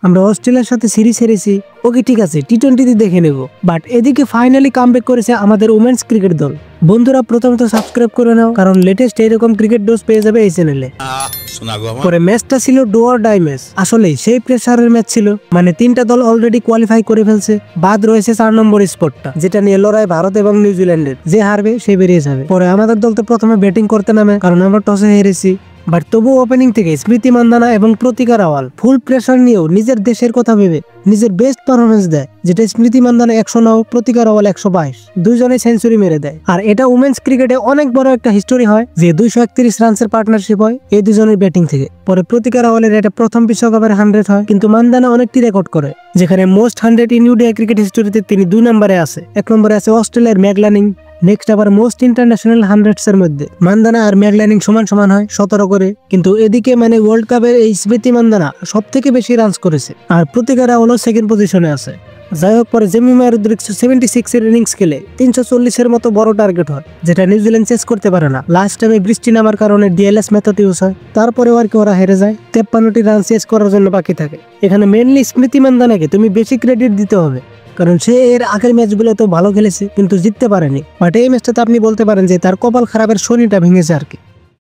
আমরা অস্ট্রেলিয়ার সাথে সিরিজ হেরেছি, ওকে ঠিক আছে টি-20 দেখে নেব, বাট এদিকে ফাইনালি কামব্যাক করেছে আমাদের উমেন্স ক্রিকেট দল। বন্ধুরা প্রথমত সাবস্ক্রাইব করে নাও, কারণ লেটেস্ট এরকম ক্রিকেট ডোজ পেয়ে যাবে এই চ্যানেলে। পরে ম্যাচটা ছিল ডু অর ডাই ম্যাচ। আসলে সেই প্রেসারের ম্যাচ ছিল, মানে তিনটা দল অলরেডি কোয়ালিফাই করে ফেলছে, বাদ রয়েছে 4 নম্বর স্পটটা, যেটা নিয়ে লড়াই ভারত এবং নিউজিল্যান্ডের। যে হারবে সে বেরিয়ে যাবে। পরে আমাদের দল তো প্রথমে ব্যাটিং করতে নামে, কারণ আমরা টসে হেরেছি, বাট তবু ওপেনিং থেকে স্মৃতি মান্দানা এবং প্রতিকা রাওয়াল ফুল প্রেসার নিয়েও নিজের দেশের কথা ভেবে নিজের বেস্ট পারফরমেন্স দেয়, যেটা স্মৃতি মান্দানা 109, প্রতিকা রাওয়াল 122, দুইজনে সেঞ্চুরি মেরে দেয়। আর এটা উমেন্স ক্রিকেটে অনেক বড় একটা হিস্টোরি হয় যে 231 রানসের পার্টনারশিপ হয় এই দুজনের ব্যাটিং থেকে। পরে প্রতিকা রাওয়ালের এটা প্রথম বিশ্বকাপের 100 হয়, কিন্তু মান্দানা অনেকটি রেকর্ড করে, যেখানে মোস্ট 100 ইন ওডিআই ক্রিকেট হিস্টোরিতে তিনি 2 নম্বরে আছে। 1 নম্বরে আছে অস্ট্রেলিয়ার ম্যাগলানিং, নেক্সট আবার মোস্ট ইন্টারন্যাশনাল 100s এর মধ্যে মান্দানা আর ম্যাগলানিং সমান সমান হয় 17 করে। কিন্তু এদিকে মানে ওয়ার্ল্ড কাপের এই স্মৃতি মান্দানা সব থেকে বেশি রানস করেছে, আর প্রতিকা রাওয়ালও সেকেন্ড পজিশনে আছে। যাই হোক, পরে জেমিমার 176 এর ইনিংস খেলে 340 এর মতো বড় টার্গেট হয়, যেটা নিউজিল্যান্ড চেস করতে পারে না। লাস্ট টাইমে বৃষ্টি নামার কারণে ডিএলএস মেথড ইউজ হয়, তারপরেও আর কি ওরা হেরে যায়। 53টি রান চেস করার জন্য বাকি থাকে। এখানে মেনলি স্মৃতি মান্দানাকে তুমি বেশি ক্রেডিট দিতে হবে, কারণ সে এর আগের ম্যাচগুলো তো ভালো খেলেছে কিন্তু জিততে পারেনি। বাট এই ম্যাচটাতে আপনি বলতে পারেন যে তার কপাল খারাপের শনিটা ভেঙেছে আর কি।